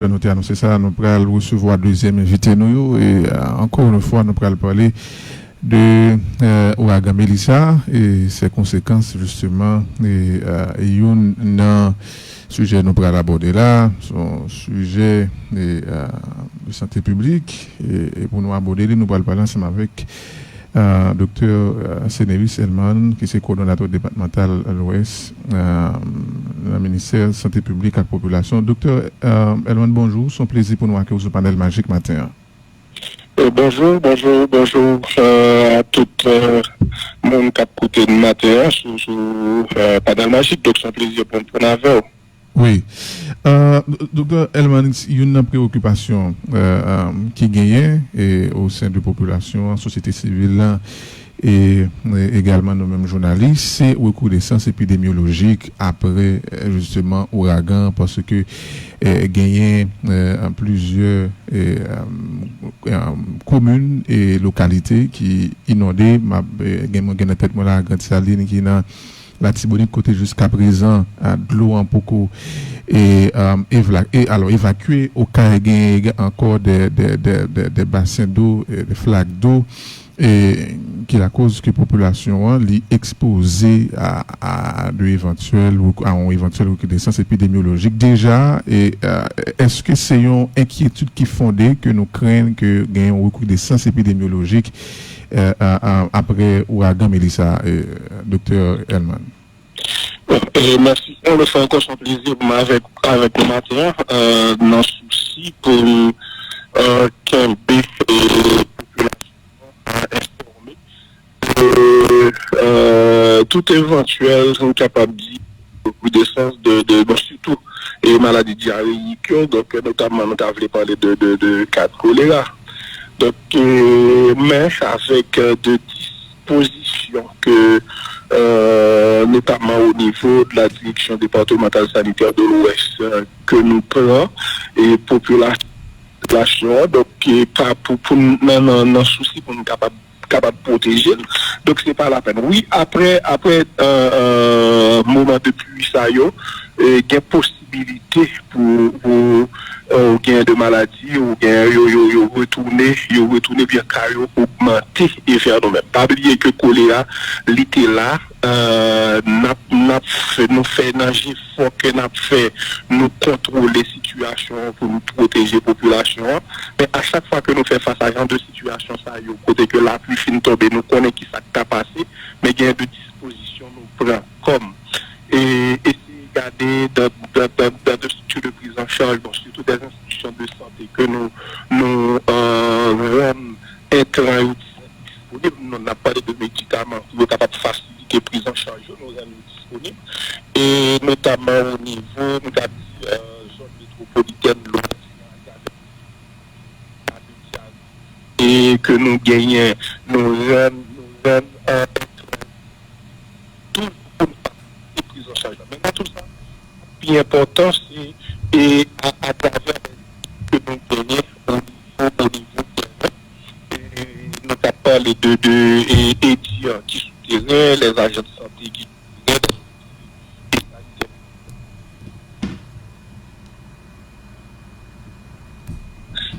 Nous avons annoncé ça, nous allons recevoir deuxième invité nous et encore une fois nous allons parler de ouragan Melissa et ses conséquences justement et un sujet nous allons aborder là, son sujet de santé publique et pour nous aborder nous allons parler ensemble avec Dr Senevis Elman, qui est coordonnateur départemental à l'Ouest, le ministère de la Santé publique et de la population. Dr Elman, bonjour. C'est un plaisir pour nous accueillir sur le panel magique matin. Bonjour à tout le monde qui a écouté le matin sur le panel magique. Donc, c'est un plaisir pour nous avec. Oui. Docteur Elman, il y a une préoccupation qui gagne au sein de la population, en société civile et également nos-mêmes journalistes, c'est le recrudescence épidémiologique après justement ouragan parce que gagné plusieurs communes et localités qui inondées, gagné tête moi la Grande Saline qui n'a la Tibonite côté jusqu'à présent de l'eau en beaucoup et alors évacuer au cas encore des bassins d'eau des flaques d'eau et qui est la cause que la population est exposée à une éventuelle recrudescence épidémiologique déjà et est-ce que c'est une inquiétude qui fondée que nous craignons que gagne une recrudescence épidémiologique après ouragan Melissa, Dr Elman? Merci. On le fait encore son plaisir avec le matin. Nos soucis pour qu'un tout éventuel sont capables de recrudescence de surtout et maladies diarrhéiques, donc notamment nous avons parlé de cas de choléra. Donc mais avec des dispositions que notamment au niveau de la direction départementale sanitaire de l'Ouest que nous prenons et population donc pas pour non souci pour nous capable de protéger. Donc c'est pas la peine. Oui, après moment de pluie ça yo il y a possibilité pour gain de maladie ou gain retourner bien carré augmenter et faire nous-mêmes. Pas oublier que choléra l'été là nous fait nager fort que n'a fait nous contrôler situation pour nous protéger la population, mais à chaque fois que nous faisons face à ce genre de situation ça yo côté que la pluie fin tomber nous connaît qui ça t'a passé mais il y a de dispositions nous prend comme et garder de structures de prise en charge, donc surtout des institutions de santé que nous rendons intrants disponibles. Nous n'avons pas de médicaments qui sont capables de faciliter la prise en charge, nous rendons disponibles. Et notamment au niveau de la zone métropolitaine, et que nous gagnons, nous rendons tout pour la prise en charge. Maintenant, tout ça, plus important, c'est et à travers que nous gagnons au niveau nous avons parlé de étudiants qui souterrains, les agents de santé qui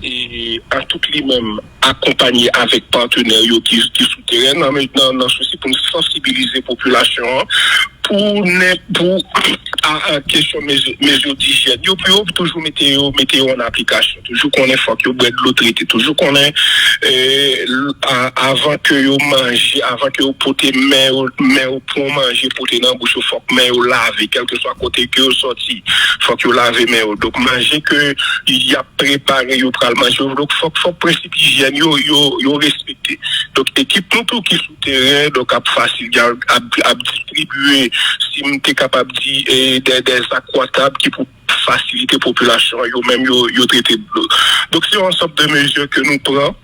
et en tout lui-même accompagné avec partenaires qui souterrains dans souci pour sensibiliser la population pour à question mesures d'hygiène. Yo peut toujours mettre en application, toujours qu'on est faut que boire de l'eau traitée, toujours qu'on est avant que yo manger, avant que yo porter main pour manger porter dans bouche faut que main yo laver quel que soit côté que yo sorti, faut que yo laver main donc manger que il y a préparé yo pral manger donc faut principe hygiène yo respecter. Donc équipe tout qui souterrain donc a facile à distribuer si on est capable de dire des aquatables qui pour faciliter la population, yo traiter de l'eau. Donc c'est un ensemble de mesures que nous prenons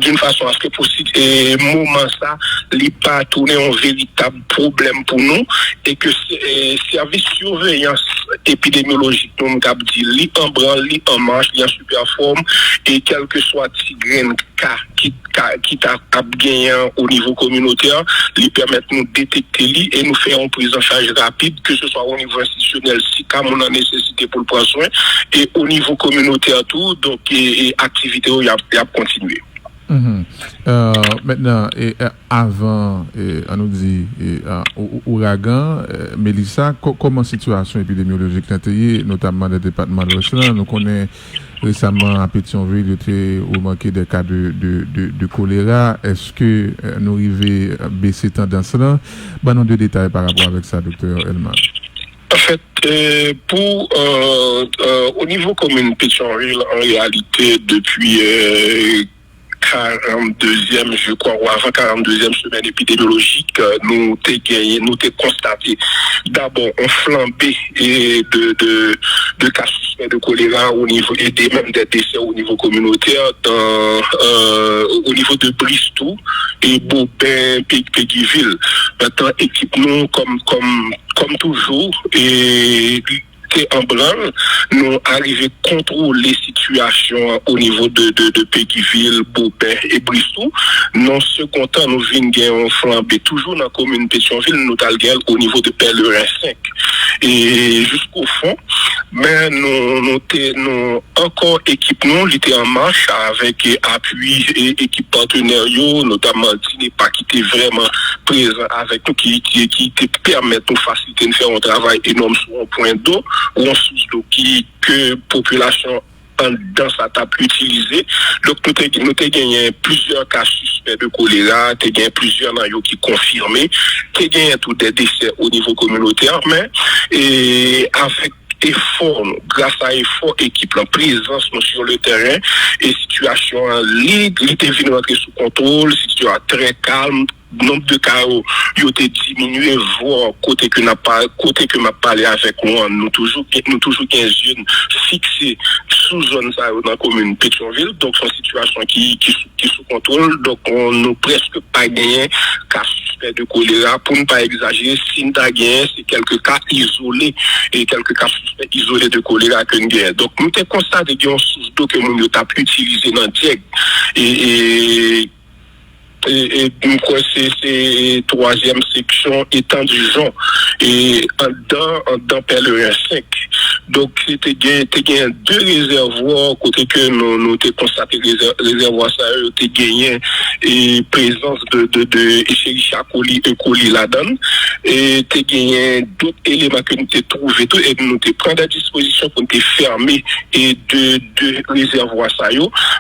d'une façon à ce que possible et moment ça n'est pas tourner un véritable problème pour nous et que service surveillance épidémiologique, nous avons dit, li en branle, li en marche, li en super forme, et quel que soit tigren cas qui t'a gagné au niveau communautaire, lui permettre de nous détecter lui et nous faire une prise en charge rapide, que ce soit au niveau institutionnel, si on a nécessité pour le prendre soin, et au niveau communautaire tout, donc et activité il y a continué. Maintenant, avant, on nous dit, ouragan, Mélissa, comment la situation épidémiologique est, notamment dans le département de l'Ouest, nous connaissons récemment à Pétionville, il était au manqué des cas de choléra. Est-ce que nous arrivons à baisser tendance là? Nous deux détails par rapport avec ça, docteur Elman. En fait, au niveau commune Pétionville, en réalité, depuis 42e, je crois, ou avant 42e semaine épidémiologique, nous t'ai constaté d'abord un flambé de cas suspects de choléra au niveau et même des décès au niveau communautaire au niveau de Bristol et Beaupin, Péguiville. Maintenant, équipe nous comme toujours et en branle, nous arrivons à contrôler les situations au niveau de Péguiville, Beaupin et Bristol. Non, second temps, nous venons flamber toujours dans la commune Pétionville, nous avons au niveau de Pèlerin 5. Et jusqu'au fond, mais nous encore équipe nous, était en marche avec appui et équipe partenaire, notamment Dinepa qui était vraiment présent avec nous, qui permet de faciliter de faire un travail énorme sur un point d'eau ou en source d'eau que population dans sa table utilisée. Donc, nous avons gagné plusieurs cas suspects de choléra, nous avons gagné plusieurs naïos qui confirmés, nous avons gagné tous des décès au niveau communautaire, mais avec effort, grâce à effort équipe, la présence sur le terrain et situation libre, il était venu entrer sous contrôle, situation très calme. Nombre de cas ont été diminué, voire côté que m'a parlé avec moi, nous toujours 15 jeunes fixés sous zone ça dans la commune Pétionville, donc c'est une situation qui sous contrôle, donc on n'a presque pas gagné cas suspect de choléra, pour ne pas exagérer, si nous avons gagné, c'est quelques cas isolés et quelques cas suspects isolés de choléra que nous gagnons. Donc nous avons constaté qu'il y a une source d'eau que nous avons utilisé dans le Dieg et quoi c'est troisième section étant du genre et dans Pèlerin 5. Donc c'était deux réservoirs côté que nous t'ai constaté réservoirs ça était gagné et présence de Escherichia coli E. coli là-dedans et t'ai gagné d'autres éléments que nous t'ai trouvé tout et nous t'ai pris des dispositions pour te fermer et de réservoirs ça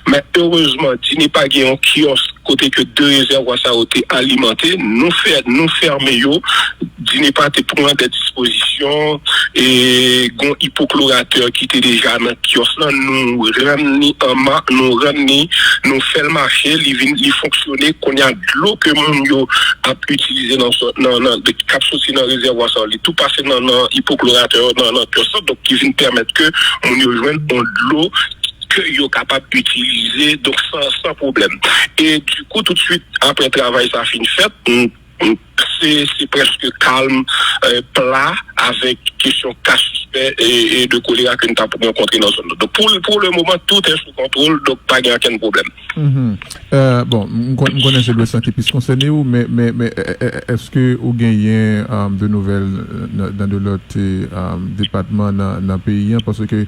mais heureusement il n'est pas gagné un kiosque côté que deux réservoirs ça ont été alimentés, nous fermer yo, n'est pas te prendre des dispositions et gon hypochlorateur qui était déjà dans kiosque là, nous ramener en main, nous fait le marché, il fonctionner qu'on y a de l'eau que mon yo a utilisé dans de capsules dans réservoir ça, tout passer dans hypochlorateur dans kiosque donc qui vient permettre que on y joindre de l'eau que yo capable d'utiliser donc sans problème. Et du coup tout de suite après le travail ça fin fait c'est presque calme plat avec question cas suspect et de choléra que nous avons rencontré dans la zone. Donc pour le moment tout est sous contrôle donc pas aucun problème. Bon, nous connaissons le santé plus concerné mais est-ce que vous gagnez de nouvelles dans de l'autre département dans le pays parce que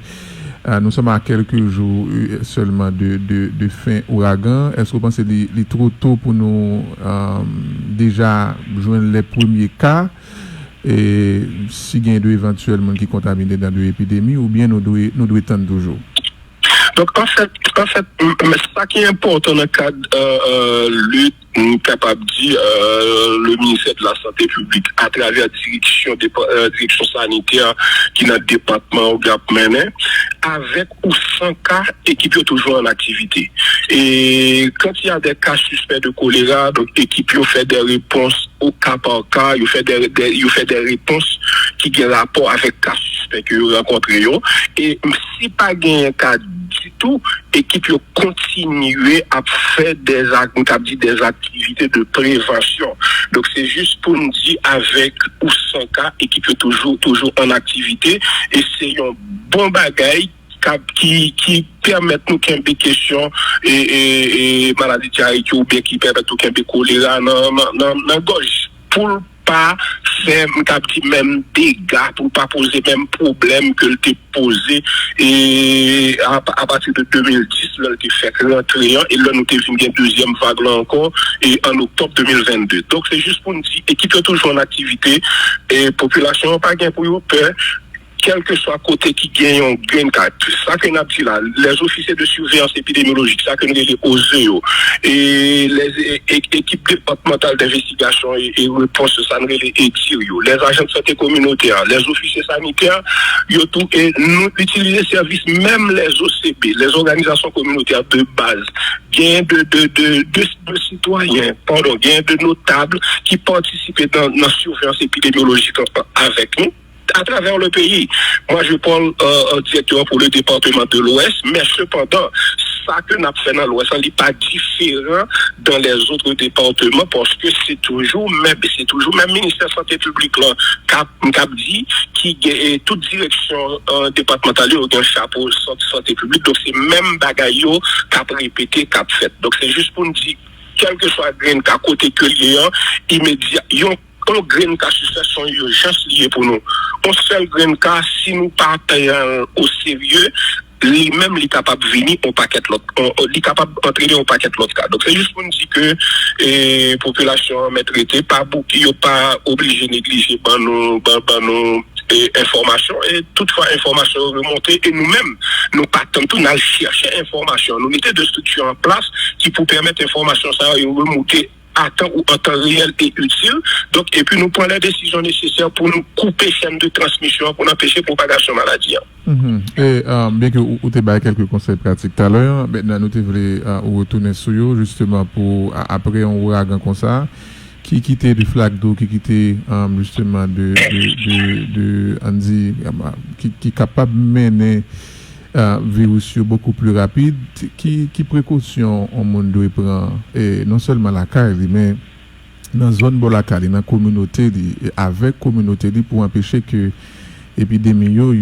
nous sommes à quelques jours seulement de fin ouragan. Est-ce que vous pensez qu'il est trop tôt pour nous déjà joindre les premiers cas et s'il y a éventuellement qui contaminés dans l'épidémie ou bien nous devons attendre toujours? Donc en fait, ça qui est important dans le cadre lutte capable de dire le ministère de la Santé publique à travers la direction sanitaire qui est dans le département au Gap mené avec ou sans cas équipe est toujours en activité et quand il y a des cas suspects de choléra donc équipe fait des réponses au cas par cas il fait des réponses qui ont rapport avec cas suspects que vous rencontrez et si pas gain cas tout équipe continuer à faire des activités de prévention. Donc c'est juste pour nous dire avec ou sans cas équipe toujours en activité et c'est un bon bagage qui permettent nous qu'il y ait des questions et maladie diarrhéique ou bien qui permettent nous qu'il y ait des choléra dans gorge pour pas faire même dégâts, pour pas poser même problème que le t'est posé et à partir de 2010 là le t'est fait rentrer et là nous t'es vu une deuxième vague là encore et en octobre 2022. Donc c'est juste pour nous dire équipe toujours en activité et population pas gain pour eux peur quel que soit côté qui gagne un green card. Ça que nous avons dit là, les officiers de surveillance épidémiologique, ça que nous avons posé, et les équipes départementales d'investigation et réponse, ça nous avons les agents de santé communautaire, les officiers sanitaires, tout, et nous utilisons les services, même les OCB, les organisations communautaires de base, gain de citoyens, gain de notables qui participaient dans la surveillance épidémiologique avec nous. À travers le pays. Moi, je parle directement pour le département de l'Ouest, mais cependant, ça que nous avons fait dans l'Ouest, n'est pas différent dans les autres départements parce que c'est toujours même ministère de la Santé publique là, qui dit qui est toute direction départementale au un chapeau santé publique. Donc, c'est même bagaille qu'a répété, qu'a fait. Donc, c'est juste pour nous dire, quel que soit le grain qu'à côté que l'ayant, immédiat, on green cas situation urgence liée pour nous. On se fait le green cas si nous partons au sérieux, lui-même il est capable de venir au paquet l'autre, il est capable d'entraîner au paquet l'autre cas. Donc c'est juste pour nous dire que population mais traité pas beaucoup, pas obligé de négliger nos informations et toutefois information remontée et nous-mêmes nous partons tout nous chercher information. Nous mettons des structures en place qui pour permettre information ça remonter à temps ou en temps réel et utile. Donc, et puis nous prenons les décisions nécessaires pour nous couper chaîne de transmission, pour empêcher propagation maladie. Et bien que vous avez quelques conseils pratiques tout à l'heure, maintenant nous voulons retourner sur eux justement pour après un ouragan comme ça, qui quittait du flaque d'eau, qui quittait justement Andy, qui est capable de mener virus beaucoup plus rapide, qui précaution au monde doit prendre et non seulement la CAR mais dans la zone de la CAR, dans la communauté et avec communauté pour empêcher que l'épidémie yo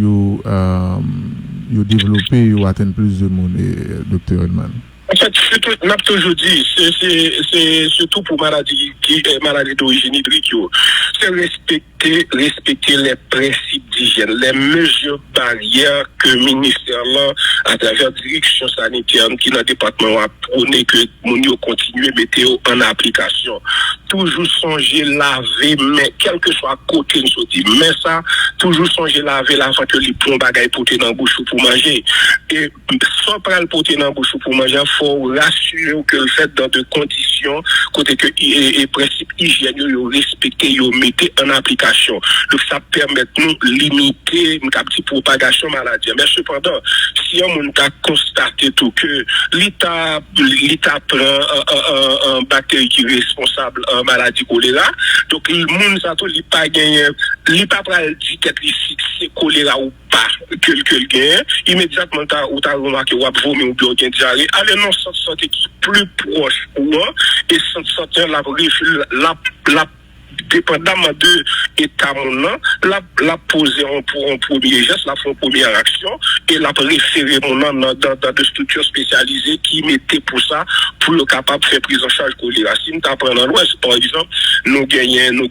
développé yo atteint plus de monde, docteur Hellman. En fait, on a toujours dit, c'est surtout pour maladie d'origine hydrique, c'est respecter les principes d'hygiène, les mesures barrières que le ministère là, à travers la direction sanitaire qui dans le département a prôné que nous continuer à mettre en application. Toujours songer laver, mais quel que soit côté nous sorti, mais ça, toujours songer laver avant que les plomb bagaille porter dans la bouche pour manger. Et sans prendre le porter dans la bouche pour manger, faut rassurer que le fait dans de conditions côté que et principe hygiène yo respecter yo mettez en application. Donc ça permet nous limiter une petite propagation maladie. Mais cependant, si on a constaté tout que l'état prend un bactérie qui est responsable en maladie choléra, donc le monde ça tout il pas gagné, il pas pral dit que c'est choléra ou pas que le gagne immédiatement ou t'as remarqué ou vomir ou bien diarrhée, allez non santé qui plus proche ou et santé la dépendamment de l'état la poser en premier geste, la font première action et la référer dans des structures spécialisées qui mettaient pour ça pour le capable de faire prise en charge choléra. Si nous t'apprenons dans l'Ouest, par exemple, nous gagnons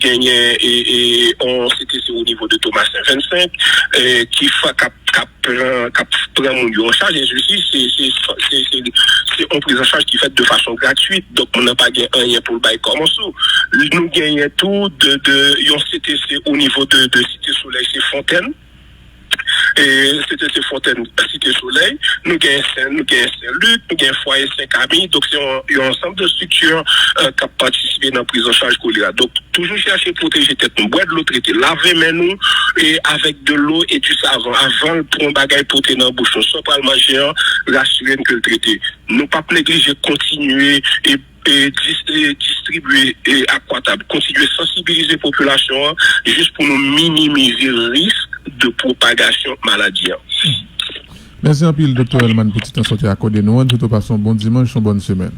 et on c'était au niveau de Thomas 25 qui prend mon en charge et ceci c'est une prise en charge qui est faite de façon gratuite, donc on n'a pas gagné rien pour le bail comme ça. Nous gagnons tout de CTC au niveau de Cité Soleil, c'est Fontaine. Et c'était ces fontaines Cité Soleil, nous gagnons Saint-Luc, nous gagnons Foyer Saint-Camille, donc c'est un ensemble de structures qui ont participé dans la prise en charge choléra. Donc toujours chercher à protéger tête, nous boire de l'eau traitée, laver nous et avec de l'eau et du savon avant pour un bagage porter dans la bouche, sans pas le manger, rassurer que le traité. Nous pas négliger continuer et distribuer et aquatable, continuer à sensibiliser la population juste pour nous minimiser le risque de propagation maladie. Merci un peu, Dr. Elman, pour tout en sortir accordé. Nous, tout passe un bon dimanche, une bonne semaine.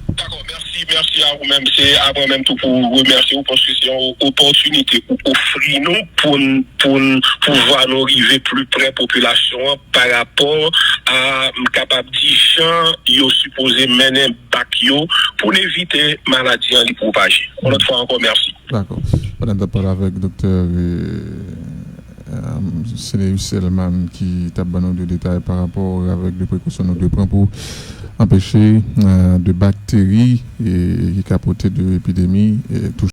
D'accord, merci à vous-même. C'est à moi-même tout pour vous remercier parce que c'est une opportunité pour offrir nous pour pouvoir nous arriver plus près de la population par rapport à capable de dire yo supposé mener bac yo pour éviter maladie en propager. Une autre fois encore merci. D'accord. On a parlé avec Dr. Seneus Elman qui t'a donné des détails par rapport avec les précautions que nous devons prendre pour empêcher de bactéries et qui capotent de l'épidémie et tout